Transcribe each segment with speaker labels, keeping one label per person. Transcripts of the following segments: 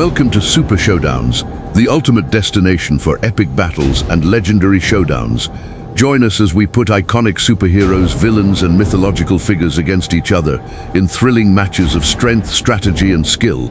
Speaker 1: Welcome to Super Showdowns, the ultimate destination for epic battles and legendary showdowns. Join us as we put iconic superheroes, villains, and mythological figures against each other in thrilling matches of strength, strategy, and skill.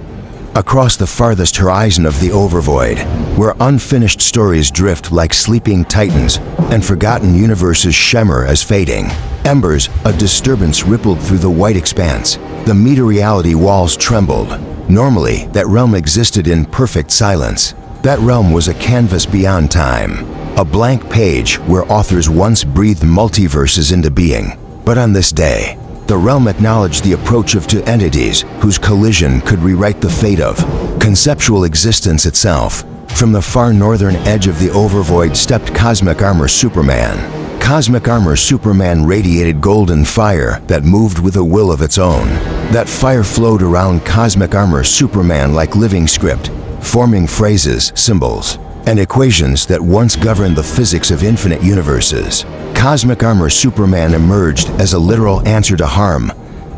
Speaker 2: Across the farthest horizon of the Overvoid, where unfinished stories drift like sleeping titans and forgotten universes shimmer as fading embers, a disturbance rippled through the white expanse. The meta-reality walls trembled. Normally, that realm existed in perfect silence. That realm was a canvas beyond time, a blank page where authors once breathed multiverses into being. But on this day, the realm acknowledged the approach of two entities whose collision could rewrite the fate of conceptual existence itself. From the far northern edge of the Overvoid stepped Cosmic Armor Superman. Cosmic Armor Superman radiated golden fire that moved with a will of its own. That fire flowed around Cosmic Armor Superman like living script, forming phrases, symbols, and equations that once governed the physics of infinite universes. Cosmic Armor Superman emerged as a literal answer to harm,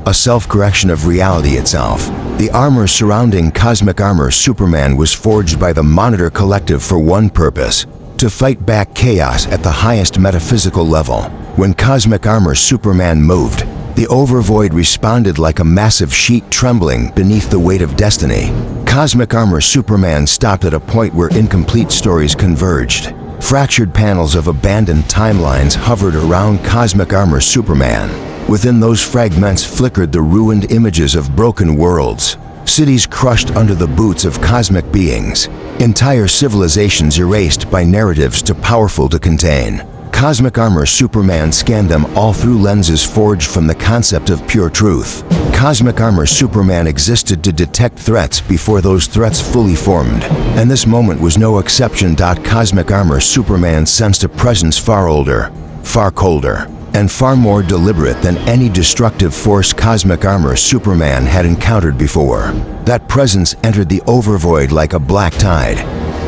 Speaker 2: a self-correction of reality itself. The armor surrounding Cosmic Armor Superman was forged by the Monitor Collective for one purpose: to fight back chaos at the highest metaphysical level. When Cosmic Armor Superman moved, the Overvoid responded like a massive sheet trembling beneath the weight of destiny. Cosmic Armor Superman stopped at a point where incomplete stories converged. Fractured panels of abandoned timelines hovered around Cosmic Armor Superman. Within those fragments flickered the ruined images of broken worlds, cities crushed under the boots of cosmic beings, entire civilizations erased by narratives too powerful to contain. Cosmic Armor Superman scanned them all through lenses forged from the concept of pure truth. Cosmic Armor Superman existed to detect threats before those threats fully formed, and this moment was no exception. Cosmic Armor Superman sensed a presence far older, far colder, and far more deliberate than any destructive force Cosmic Armor Superman had encountered before. That presence entered the Overvoid like a black tide.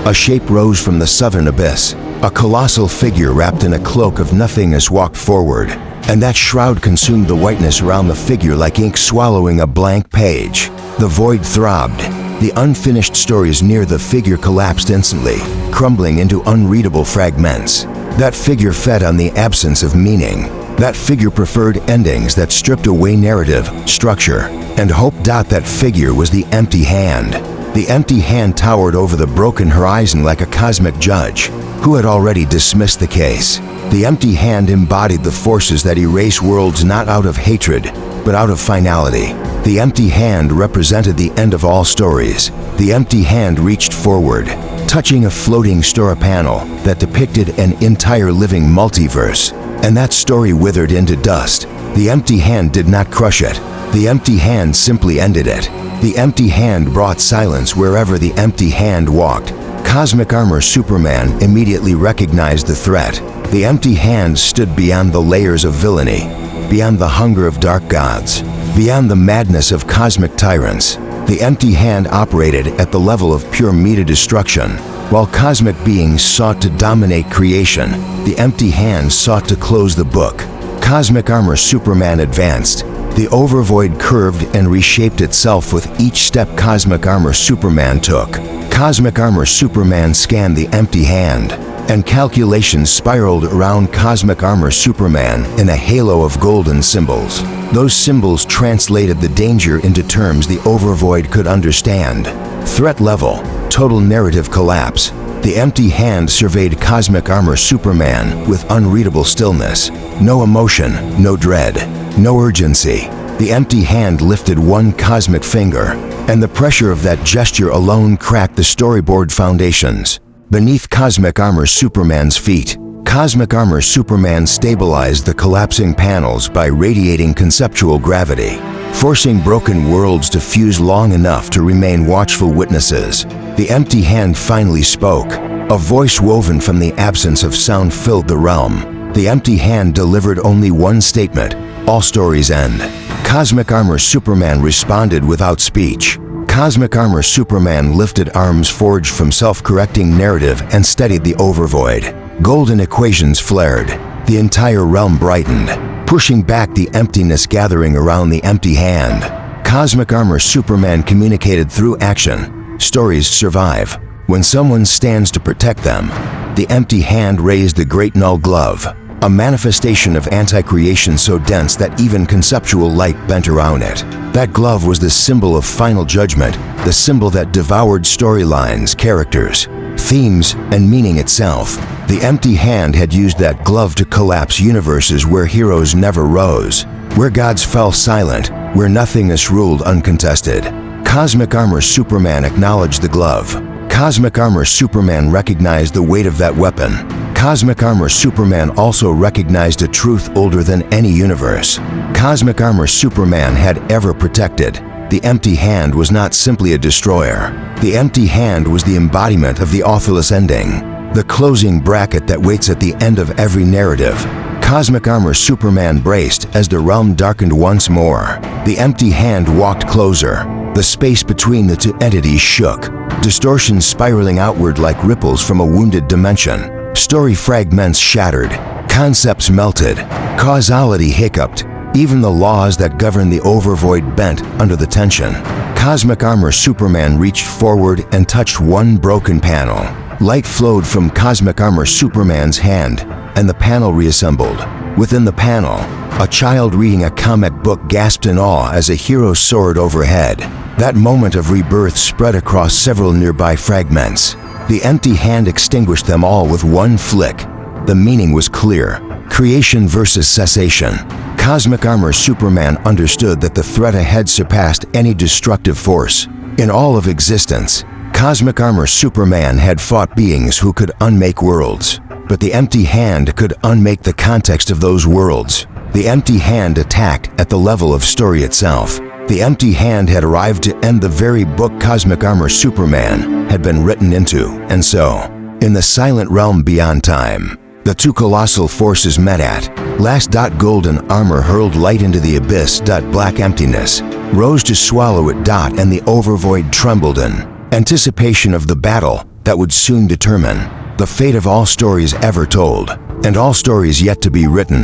Speaker 2: A shape rose from the southern abyss. A colossal figure wrapped in a cloak of nothingness walked forward, and that shroud consumed the whiteness around the figure like ink swallowing a blank page. The void throbbed. The unfinished stories near the figure collapsed instantly, crumbling into unreadable fragments. That figure fed on the absence of meaning. That figure preferred endings that stripped away narrative, structure, and hope. That figure was the Empty Hand. The Empty Hand towered over the broken horizon like a cosmic judge who had already dismissed the case. The Empty Hand embodied the forces that erase worlds not out of hatred, but out of finality. The Empty Hand represented the end of all stories. The Empty Hand reached forward, touching a floating story panel that depicted an entire living multiverse, and that story withered into dust. The Empty Hand did not crush it. The Empty Hand simply ended it. The Empty Hand brought silence wherever the Empty Hand walked. Cosmic Armor Superman immediately recognized the threat. The Empty Hand stood beyond the layers of villainy, beyond the hunger of dark gods, beyond the madness of cosmic tyrants. The Empty Hand operated at the level of pure meta-destruction. While cosmic beings sought to dominate creation, the Empty Hand sought to close the book. Cosmic Armor Superman advanced. The Overvoid curved and reshaped itself with each step Cosmic Armor Superman took. Cosmic Armor Superman scanned the Empty Hand, and calculations spiraled around Cosmic Armor Superman in a halo of golden symbols. Those symbols translated the danger into terms the Overvoid could understand. Threat level, total narrative collapse. The Empty Hand surveyed Cosmic Armor Superman with unreadable stillness. No emotion, no dread, no urgency. The Empty Hand lifted one cosmic finger, and the pressure of that gesture alone cracked the storyboard foundations. Beneath Cosmic Armor Superman's feet, Cosmic Armor Superman stabilized the collapsing panels by radiating conceptual gravity, forcing broken worlds to fuse long enough to remain watchful witnesses. The Empty Hand finally spoke. A voice woven from the absence of sound filled the realm. The Empty Hand delivered only one statement: all stories end. Cosmic Armor Superman responded without speech. Cosmic Armor Superman lifted arms forged from self-correcting narrative and steadied the Overvoid. Golden equations flared. The entire realm brightened, pushing back the emptiness gathering around the Empty Hand. Cosmic Armor Superman communicated through action. stories survive when someone stands to protect them. The empty hand raised the great null glove, a manifestation of anti-creation so dense that even conceptual light bent around it. That glove was the symbol of final judgment, the symbol that devoured storylines, characters, themes, and meaning itself. The empty hand had used that glove to collapse universes where heroes never rose, where gods fell silent, where nothingness ruled uncontested. Cosmic Armor Superman acknowledged the glove. Cosmic Armor Superman recognized the weight of that weapon. Cosmic Armor Superman also recognized a truth older than any universe. Cosmic Armor Superman had ever protected. The empty hand was not simply a destroyer. The empty hand was the embodiment of the authorless ending, the closing bracket that waits at the end of every narrative. Cosmic Armor Superman braced as the realm darkened once more. The empty hand walked closer. The space between the two entities shook, distortions spiraling outward like ripples from a wounded dimension. Story fragments shattered, concepts melted, causality hiccuped. Even the laws that govern the Overvoid bent under the tension. Cosmic Armor Superman reached forward and touched one broken panel. Light flowed from Cosmic Armor Superman's hand, and the panel reassembled. Within the panel, a child reading a comic book gasped in awe as a hero soared overhead. That moment of rebirth spread across several nearby fragments. The empty hand extinguished them all with one flick. The meaning was clear: creation versus cessation. Cosmic Armor Superman understood that the threat ahead surpassed any destructive force. In all of existence, Cosmic Armor Superman had fought beings who could unmake worlds. But the empty hand could unmake the context of those worlds. The empty hand attacked at the level of story itself. The empty hand had arrived to end the very book Cosmic Armor Superman had been written into. And so, in the silent realm beyond time, the two colossal forces met at last. Golden armor hurled light into the abyss. Black emptiness rose to swallow it. And the Overvoid trembled in anticipation of the battle that would soon determine the fate of all stories ever told, and all stories yet to be written.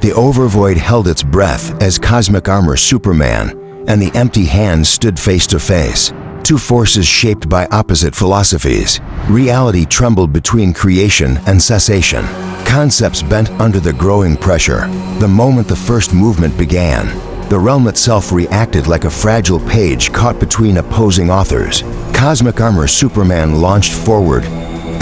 Speaker 2: The Overvoid held its breath as Cosmic Armor Superman and the empty hand stood face to face. Two forces shaped by opposite philosophies. Reality trembled between creation and cessation. Concepts bent under the growing pressure. The moment the first movement began, the realm itself reacted like a fragile page caught between opposing authors. Cosmic Armor Superman launched forward,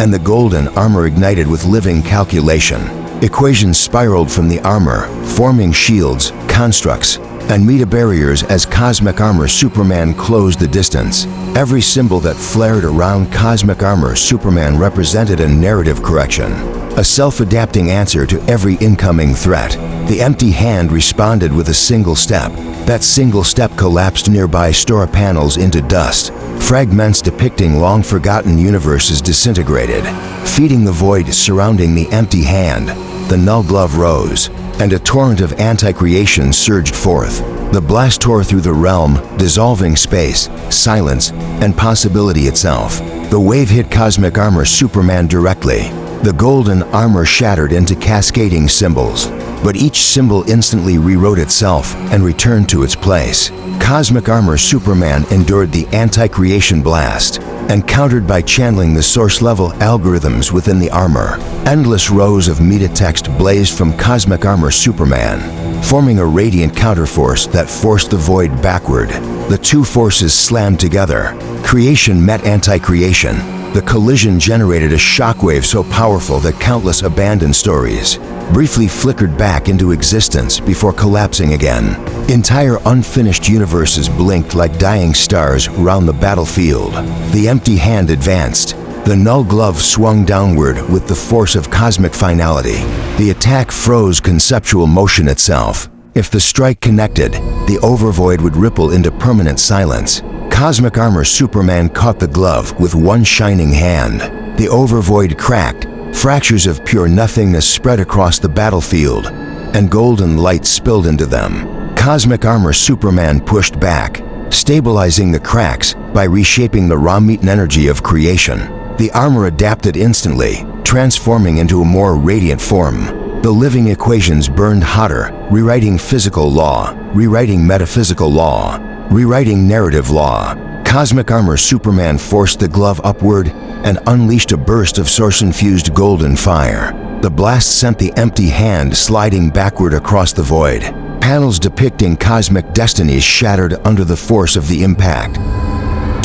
Speaker 2: and the golden armor ignited with living calculation. Equations spiraled from the armor, forming shields, constructs, and meta barriers as Cosmic Armor Superman closed the distance. Every symbol that flared around Cosmic Armor Superman represented a narrative correction, a self-adapting answer to every incoming threat. The empty hand responded with a single step. That single step collapsed nearby store panels into dust. Fragments depicting long-forgotten universes disintegrated, feeding the void surrounding the empty hand. The null glove rose, and a torrent of anti-creation surged forth. The blast tore through the realm, dissolving space, silence, and possibility itself. The wave hit Cosmic Armor Superman directly. The golden armor shattered into cascading symbols, but each symbol instantly rewrote itself and returned to its place. Cosmic Armor Superman endured the anti-creation blast, and countered by channeling the source-level algorithms within the armor. Endless rows of meta-text blazed from Cosmic Armor Superman, forming a radiant counterforce that forced the void backward. The two forces slammed together. Creation met anti-creation. The collision generated a shockwave so powerful that countless abandoned stories briefly flickered back into existence before collapsing again. Entire unfinished universes blinked like dying stars around the battlefield. The empty hand advanced. The null glove swung downward with the force of cosmic finality. The attack froze conceptual motion itself. If the strike connected, the Overvoid would ripple into permanent silence. Cosmic Armor Superman caught the glove with one shining hand. The Overvoid cracked. Fractures of pure nothingness spread across the battlefield, and golden light spilled into them. Cosmic Armor Superman pushed back, stabilizing the cracks by reshaping the raw meat and energy of creation. The armor adapted instantly, transforming into a more radiant form. The living equations burned hotter, rewriting physical law, rewriting metaphysical law. Rewriting narrative law, Cosmic Armor Superman forced the glove upward and unleashed a burst of source-infused golden fire. The blast sent the empty hand sliding backward across the void. Panels depicting cosmic destinies shattered under the force of the impact.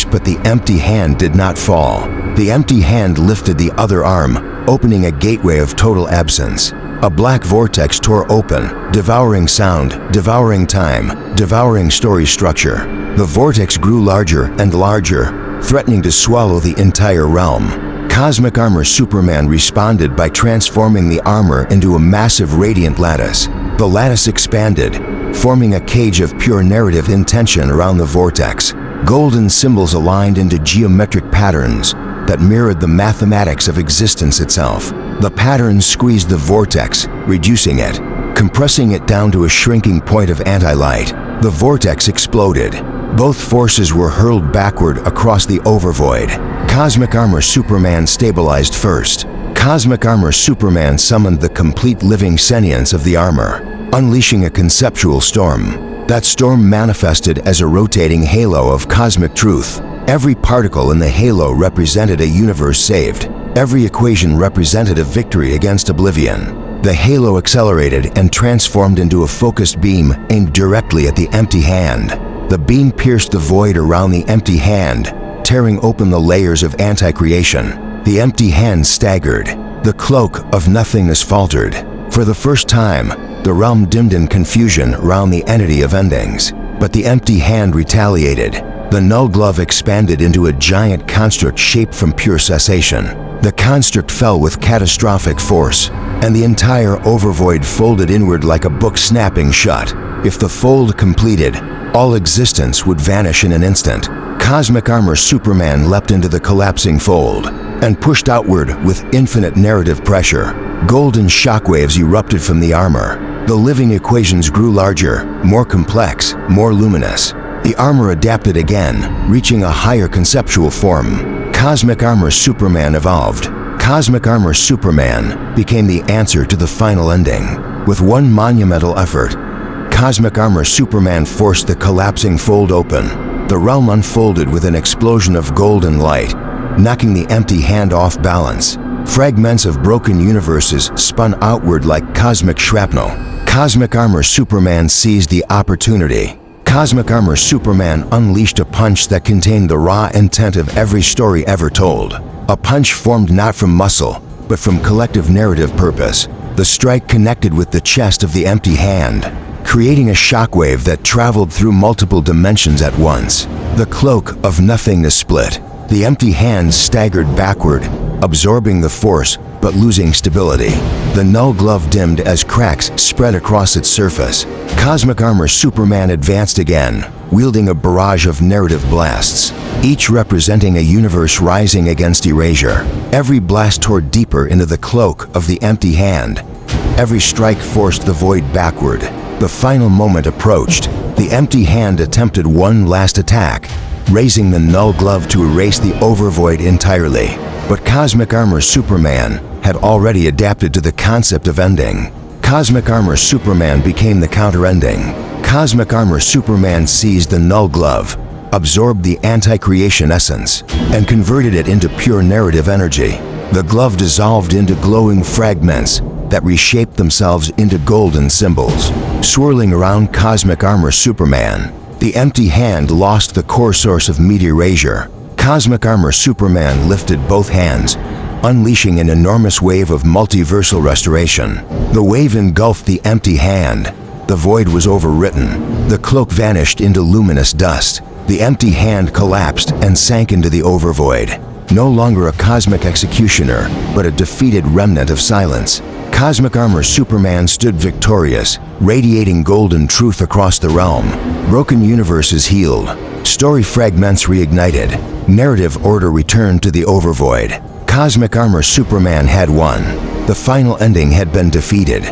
Speaker 2: But the empty hand did not fall. The empty hand lifted the other arm, opening a gateway of total absence. A black vortex tore open, devouring sound, devouring time, devouring story structure. The vortex grew larger and larger, threatening to swallow the entire realm. Cosmic Armor Superman responded by transforming the armor into a massive radiant lattice. The lattice expanded, forming a cage of pure narrative intention around the vortex. Golden symbols aligned into geometric patterns that mirrored the mathematics of existence itself. The patterns squeezed the vortex, reducing it, compressing it down to a shrinking point of anti-light. The vortex exploded. Both forces were hurled backward across the Overvoid. Cosmic Armor Superman stabilized first. Cosmic Armor Superman summoned the complete living sentience of the armor, unleashing a conceptual storm. That storm manifested as a rotating halo of cosmic truth. Every particle in the halo represented a universe saved. Every equation represented a victory against oblivion. The halo accelerated and transformed into a focused beam aimed directly at the empty hand. The beam pierced the void around the empty hand, tearing open the layers of anti-creation. The empty hand staggered. The cloak of nothingness faltered. For the first time, the realm dimmed in confusion around the entity of endings. But the empty hand retaliated. The null glove expanded into a giant construct shaped from pure cessation. The construct fell with catastrophic force, and the entire Overvoid folded inward like a book snapping shut. If the fold completed, all existence would vanish in an instant. Cosmic Armor Superman leapt into the collapsing fold and pushed outward with infinite narrative pressure. Golden shockwaves erupted from the armor. The living equations grew larger, more complex, more luminous. The armor adapted again, reaching a higher conceptual form. Cosmic Armor Superman evolved. Cosmic Armor Superman became the answer to the final ending. With one monumental effort, Cosmic Armor Superman forced the collapsing fold open. The realm unfolded with an explosion of golden light, knocking the empty hand off balance. Fragments of broken universes spun outward like cosmic shrapnel. Cosmic Armor Superman seized the opportunity. Cosmic Armor Superman unleashed a punch that contained the raw intent of every story ever told. A punch formed not from muscle, but from collective narrative purpose. The strike connected with the chest of the empty hand, creating a shockwave that traveled through multiple dimensions at once. The cloak of nothingness split. The empty hand staggered backward, absorbing the force but losing stability. The null glove dimmed as cracks spread across its surface. Cosmic Armor Superman advanced again, wielding a barrage of narrative blasts, each representing a universe rising against erasure. Every blast tore deeper into the cloak of the empty hand. Every strike forced the void backward. The final moment approached. The empty hand attempted one last attack, raising the null glove to erase the Overvoid entirely. But Cosmic Armor Superman had already adapted to the concept of ending. Cosmic Armor Superman became the counter-ending. Cosmic Armor Superman seized the null glove, absorbed the anti-creation essence, and converted it into pure narrative energy. The glove dissolved into glowing fragments that reshaped themselves into golden symbols. Swirling around Cosmic Armor Superman, the empty hand lost the core source of erasure. Cosmic Armor Superman lifted both hands, unleashing an enormous wave of multiversal restoration. The wave engulfed the empty hand. The void was overwritten. The cloak vanished into luminous dust. The empty hand collapsed and sank into the Overvoid. No longer a cosmic executioner, but a defeated remnant of silence. Cosmic Armor Superman stood victorious, radiating golden truth across the realm. Broken universes healed. Story fragments reignited. Narrative order returned to the Overvoid. Cosmic Armor Superman had won. The final ending had been defeated.